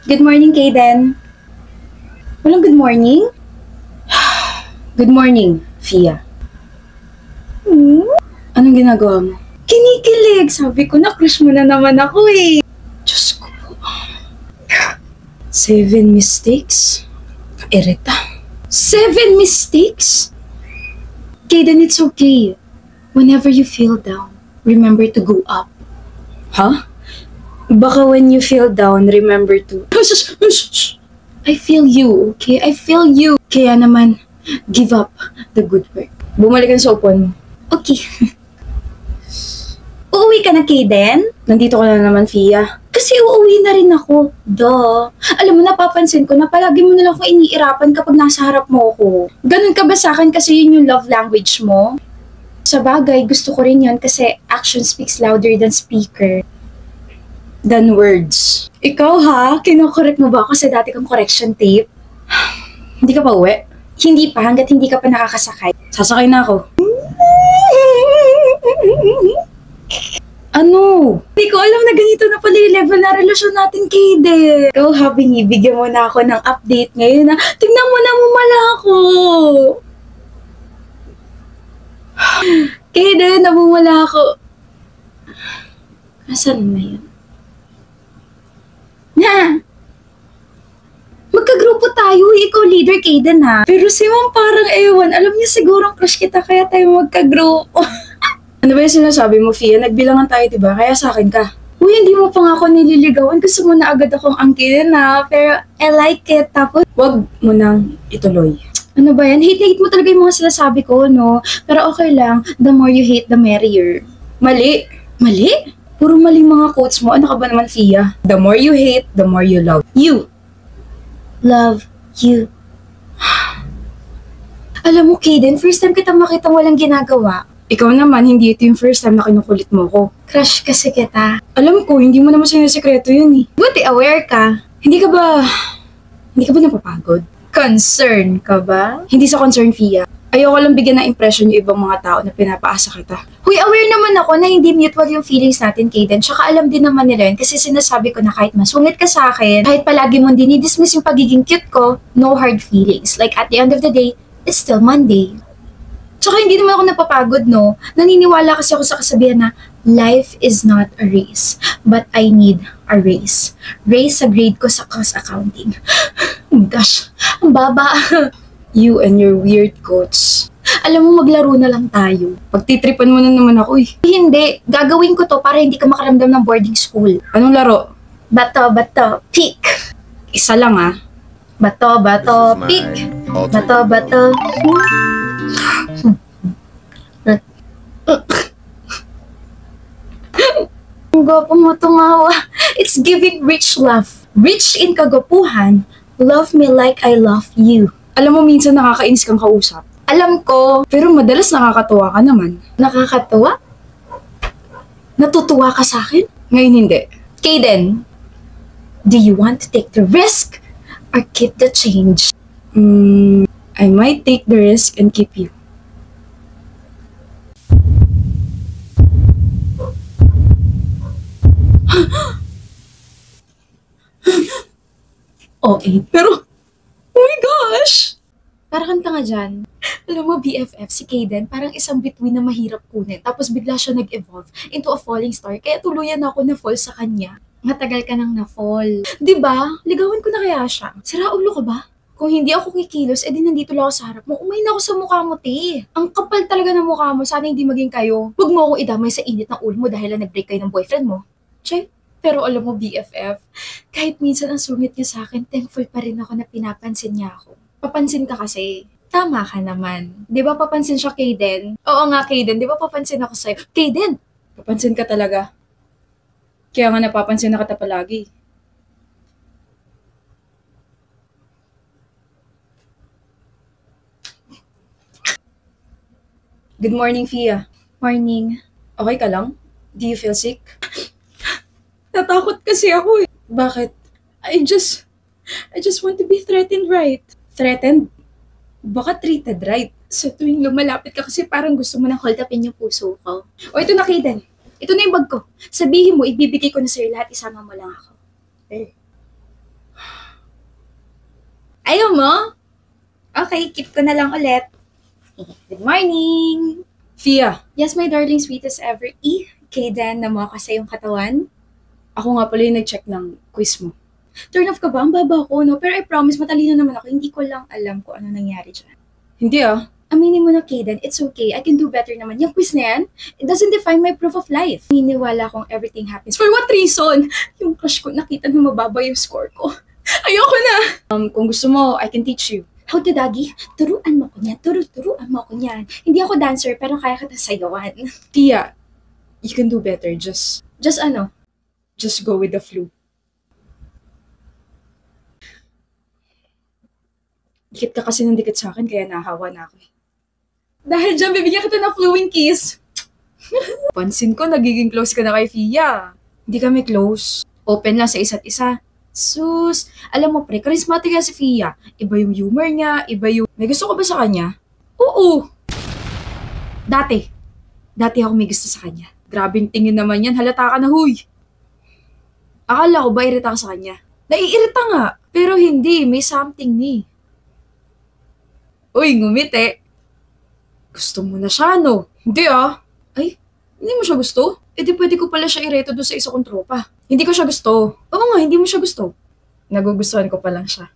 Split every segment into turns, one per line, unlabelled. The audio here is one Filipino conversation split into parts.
Good morning, Kaden. Walang good morning? Good morning, Fia. Anong ginagawa mo? Kinikilig! Sabi ko na, crush mo na naman ako eh. Diyos ko po. 7 mistakes? Kairita. 7 mistakes? Kaden, it's okay. Whenever you feel down, remember to go up. Huh? Baka when you feel down, remember to... I feel you, okay? I feel you. Kaya naman, give up the good work. Bumalik ka sa upuan mo. Okay. Uuwi ka na, Kaden? Nandito ka na naman, Fia. Kasi uuwi na rin ako. Duh. Alam mo, napapansin ko na palagi mo na lang ako iniirapan kapag nasa harap mo ako. Ganun ka ba sa akin kasi yun yung love language mo? Sa bagay, gusto ko rin yun kasi action speaks louder than speaker. Than words. Ikaw ha? Kinokorek mo ba ako sa dati kong correction tape? Hindi ka pa uwi? Hindi pa, hanggat hindi ka pa nakakasakay. Sasakay na ako. Ano? Hindi ko alam na ganito na pala yung level na relasyon natin, Kaden. Ikaw ha, binibigyan mo na ako ng update ngayon na tignan mo na mumala ako. Kaden, namumula ako. Asan na yun? Na! Magkagrupo tayo, ikaw leader, Kaden ha. Pero si Ma'am parang ewan, alam niya sigurong crush kita kaya tayo magkagrupo. Ano ba yung sinasabi mo, Fia? Nagbilangan tayo, diba? Kaya sa akin ka. Uy, hindi mo pa nga ako nililigawan. Gusto mo na agad akong angkinin na. Pero I like it. Tapos, wag mo nang ituloy. Ano ba yan? Hate mo talaga yung mga sinasabi ko, no? Pero okay lang. The more you hate, the merrier. Mali. Mali? Puro mali mga quotes mo. Ano ka ba naman, Fia? The more you hate, the more you love. You. Love you. Alam mo, Kaden, first time kita makita walang ginagawa. Ikaw naman, hindi ito yung first time na kinukulit mo ko. Crush kasi kita. Alam ko, hindi mo naman sinasekreto yun eh. Buti aware ka. Hindi ka ba napapagod? Concern ka ba? Hindi sa concern, Fia. Ayoko lang bigyan ng impression yung ibang mga tao na pinapaasa kita. Huy, aware naman ako na hindi mutual yung feelings natin, Kaden. Tsaka alam din naman nila yun kasi sinasabi ko na kahit masungit ka sa akin, kahit palagi mo dinidismiss yung pagiging cute ko, no hard feelings. Like at the end of the day, it's still Monday. Tsaka hindi naman ako napapagod, no? Naniniwala kasi ako sa kasabihan na life is not a race, but I need a race. Race sa grade ko sa cost accounting. Oh my gosh, ang baba. You and your weird quotes. Alam mo, maglaro na lang tayo. Pagtitripan mo na naman ako eh. Hindi, gagawin ko to para hindi ka makaramdam ng boarding school. Anong laro? Bato, pick. Isa lang ah. Bato, pick. Bato. Ang gwapo mo tumawa. It's giving rich love. Rich in kagwapuhan. Love me like I love you. Alam mo, minsan nakakainis kang kausap. Alam ko, pero madalas nakakatuwa ka naman. Nakakatuwa? Natutuwa ka sa akin? Ngayon hindi. Kaden, do you want to take the risk or keep the change? I might take the risk and keep you. Okay, pero oh my gosh! Parang kang tanga dyan. Alam mo, BFF, si Kaden, parang isang bituin na mahirap kunin. Tapos bigla siya nag-evolve into a falling star. Kaya tuluyan ako na fall sa kanya. Matagal ka nang na-fall. Diba? Ligawan ko na kaya siya. Sira ulo ka ba? Kung hindi ako kikilos, edi nandito lang ako sa harap mo. Umay na ako sa mukha mo, te. Ang kapal talaga ng mukha mo. Sana hindi maging kayo. Huwag mo akong idamay sa init ng ulo mo dahil lang nag-break kayo ng boyfriend mo. Che? Pero alam mo, BFF, kahit minsan ang sungit niya sa akin, thankful pa rin ako na pinapansin niya ako. Papansin ka kasi. Tama ka naman. Di ba papansin siya, Kaden? Oo nga, Kaden. Di ba papansin ako sa'yo? Kaden! Papansin ka talaga. Kaya nga napapansin na kita palagi. Good morning, Fia. Morning. Okay ka lang? Do you feel sick? Natakot kasi ako eh. Bakit? I just want to be threatened, right? Threatened? Baka treated, right? Sa tuwing lumalapit ka kasi parang gusto mo nang hold upin yung puso ko. O ito na, Kaden. Ito na yung bag ko. Sabihin mo, ibibigay ko na sa'yo lahat, isama mo lang ako. Eh. Ayaw mo? Okay, keep ko na lang ulit. Good morning!
Fia,
Yes, my darling, sweetest ever. Kayden, namuha ka sa iyong katawan.
ako nga pala yung nag-check ng quiz mo.
Turn off ka ba? Ang baba ko, no? Pero I promise, matalino naman ako. Hindi ko lang alam kung ano nangyari dyan.
Hindi ah.
Aminin mo na, Kayden, it's okay. I can do better naman. Yung quiz na yan, it doesn't define my proof of life. Niniwala kong everything happens. For what reason? Yung crush ko, nakita na mababa yung score ko. Ayoko na!
Kung gusto mo, I can teach you.
How to, Dagi? Turuan mo ko niyan. Turuan mo ko niyan. Hindi ako dancer, pero kaya kita sayawan.
Fia, you can do better. Just
Just
go with the flow. Dikit ka kasi ng dikit sa akin, kaya nahawa na ako.
dahil dyan, bibigyan kita ng flowing kiss.
Pansin ko, nagiging close ka na kay Fia. Hindi kami close. Open lang sa isa't isa. Sus, alam mo pre, charismatic nga si Fia. Iba yung humor niya, iba yung... May gusto ka ba sa kanya?
Oo.
Dati ako may gusto sa kanya. Grabing tingin naman yan, halata ka na huy. Akala ko ba irita ka sa kanya? Naiirita nga, pero hindi, may something ni. Uy, ngumiti. Gusto mo na siya, no? Hindi ah. Ay, hindi mo siya gusto? Eh di pwede ko pala siya ireto doon sa isa kong tropa. Hindi ko siya gusto. Oo nga, hindi mo siya gusto. Nagugustuhan ko pa lang siya.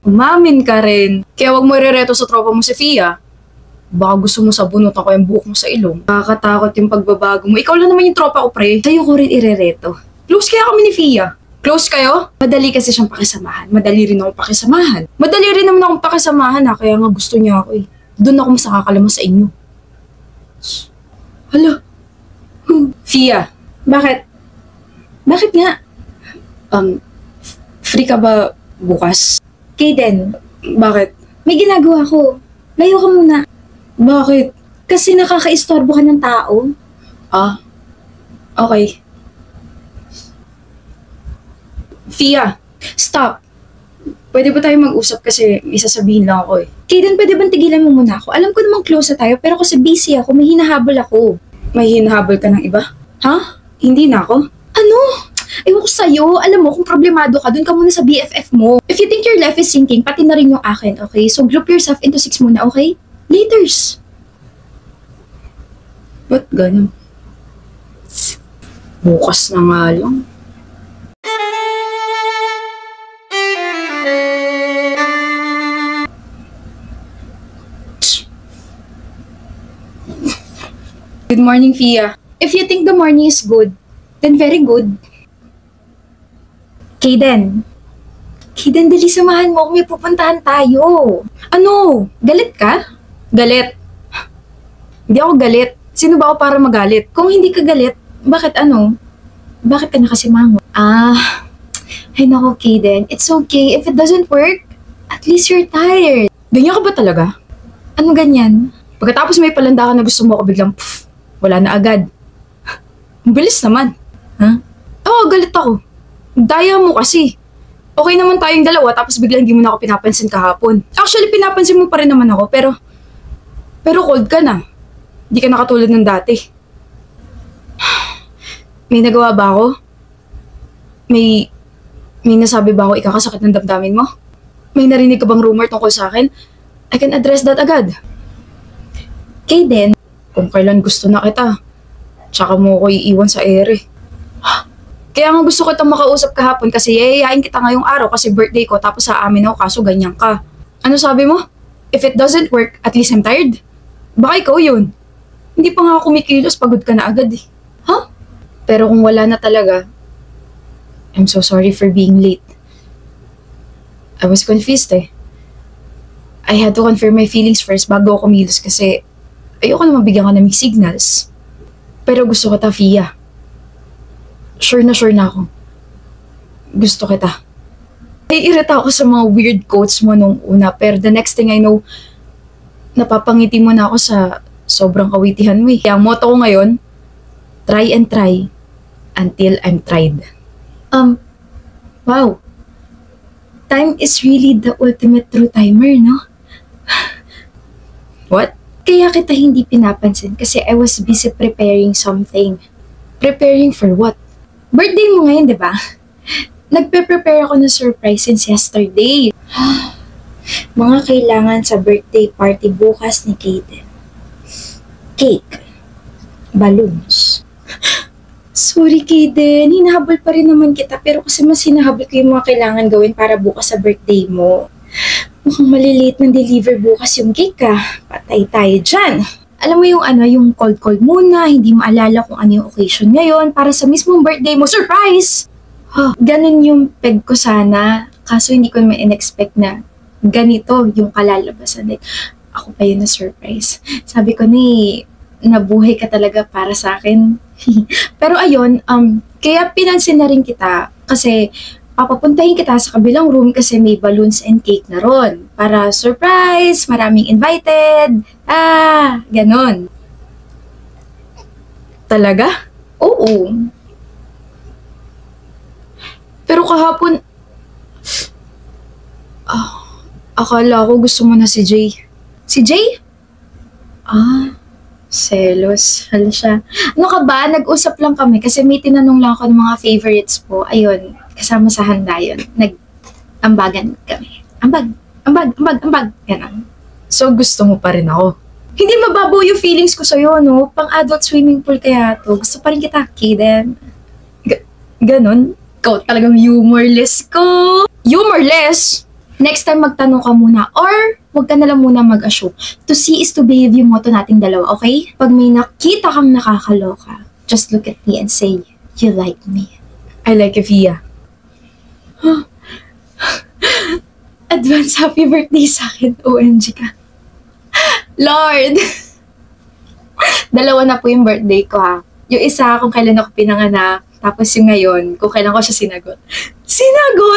Umamin ka rin. Kaya wag mo irereto sa tropa mo si Fia. Baka gusto mo sabunutan ko yung buhok mo sa ilong. Nakakatakot yung pagbabago mo. Ikaw lang naman yung tropa ko, pre. Sa'yo ko rin irereto. Close kaya kami ni Fia. Close kayo? Madali kasi siyang pakisamahan. Madali rin akong pakisamahan. Madali rin naman akong pakisamahan ha. Kaya nga gusto niya ako eh. Doon ako mas nakakalamang sa inyo. Hala. Fia.
Bakit? Bakit nga?
Free ka ba bukas?
Kayden,
Bakit?
may ginagawa ko. Layo ka muna.
Bakit?
Kasi nakakaistorbo ka ng tao.
Ah, okay. Fia, stop. Pwede ba tayo mag-usap kasi may sasabihin lang ako eh.
Kayden, pwede bang tigilan mo muna ako? Alam ko namang close na tayo, pero kasi busy ako, may hinahabol ako.
May hinahabol ka ng iba?
Ha?
Hindi na ako?
Ano? Ewan ko sa'yo. Alam mo, kung problemado ka, dun ka muna sa BFF mo. If you think your life is sinking, pati na rin yung akin, okay? So group yourself into 6 muna, okay? Laters.
Ba't ganun? Bukas na nga lang. Good morning, Fia.
If you think the morning is good, then very good. Kayden. Kayden, dali samahan mo. May pupuntahan tayo. Ano? Galit ka?
Galit. Hindi ako galit. Sino ba ako para magalit?
Kung hindi ka galit, bakit ano? Bakit ka nakasimango? Ay nako, Kayden. It's okay. If it doesn't work, at least you're tired.
Ganyan ka ba talaga?
Ano ganyan?
Pagkatapos may palanda ka na gusto mo ako biglang, wala na agad. Ang bilis naman.
Ha?
Oo, galit ako. Daya mo kasi. Okay naman tayong dalawa tapos biglang hindi mo na ako pinapansin kahapon. Actually, pinapansin mo pa rin naman ako pero cold ka na. Hindi ka na katulad ng dati. May nagawa ba ako? May nasabi ba ako ikakasakit ng damdamin mo? May narinig ka bang rumor tungkol sa akin? I can address that agad.
Kayden,
Kung kailan gusto na kita, tsaka mo ko iiwan sa ere. Kaya nga gusto kitang makausap kahapon kasi yayayain kita ngayong araw kasi birthday ko tapos sa amin ako kaso ganyan ka. Ano sabi mo? If it doesn't work, at least I'm tired? Baka ikaw yun. Hindi pa nga ako kumikilos, pagod ka na agad eh.
Huh?
Pero kung wala na talaga, I'm so sorry for being late. I was confused eh. I had to confirm my feelings first bago ako kumilos kasi ayoko na mabigyan ka ng mixed signals. Pero gusto kita, Fia. Sure na ako. Gusto kita. Naiirita ako sa mga weird quotes mo nung una, pero the next thing I know, napapangiti mo na ako sa sobrang kawitihan mo eh. Kaya ang motto ko ngayon, try and try until I'm tried.
Wow. Time is really the ultimate true timer, no?
What?
Kaya kita hindi pinapansin kasi I was busy preparing something.
Preparing for what?
Birthday mo ngayon, di ba? Nagpe-prepare ako ng surprise since yesterday. Mga kailangan sa birthday party bukas ni Kaden. Cake. Balloons. Sorry, Kaden. Hinahabol pa rin naman kita pero kasi mas hinahabol ko yung mga kailangan gawin para bukas sa birthday mo. Mukhang maliliit ng deliver bukas yung cake Patay tayo dyan. Alam mo yung yung cold muna, hindi maalala kung ano yung occasion ngayon para sa mismong birthday mo. Surprise! Ganun yung peg ko sana. Kaso hindi ko naman in-expect na ganito yung kalalabasan. Like, ako pa yun na surprise. Sabi ko nabuhay ka talaga para sa akin. Pero ayun, kaya pinansin na rin kita kasi papapuntahin kita sa kabilang room kasi may balloons and cake na ron. Para surprise, maraming invited. Ganon. Talaga? Oo. Pero kahapon, akala ko gusto mo na si Jay. Si Jay? Selos. Hala siya. Ano ka ba? Nag-usap lang kami kasi may tinanong lang ako ng mga favorites po. Ayun, kasama sa handa yun. Nag-ambagan kami. Ambag. Ganon.
So, gusto mo pa rin ako?
Hindi mababaw yung feelings ko sa'yo, no? Pang-adult swimming pool kaya to. Gusto pa rin kita, Kaden. Ganon? Ikaw talagang humorless ko. Humorless? Next time magtanong ka muna or wag ka na lang muna mag-assume. To see is to believe yung motto nating dalawa, okay? Pag may nakita kang nakakaloka, just look at me and say, you like me.
I like Evia.
Advance happy birthday sa akin, OMG ka. Lord! Dalawa na po yung birthday ko Yung isa kung kailan ako pinanganak, tapos yung ngayon, kung kailan ko siya sinagot. Sinagot?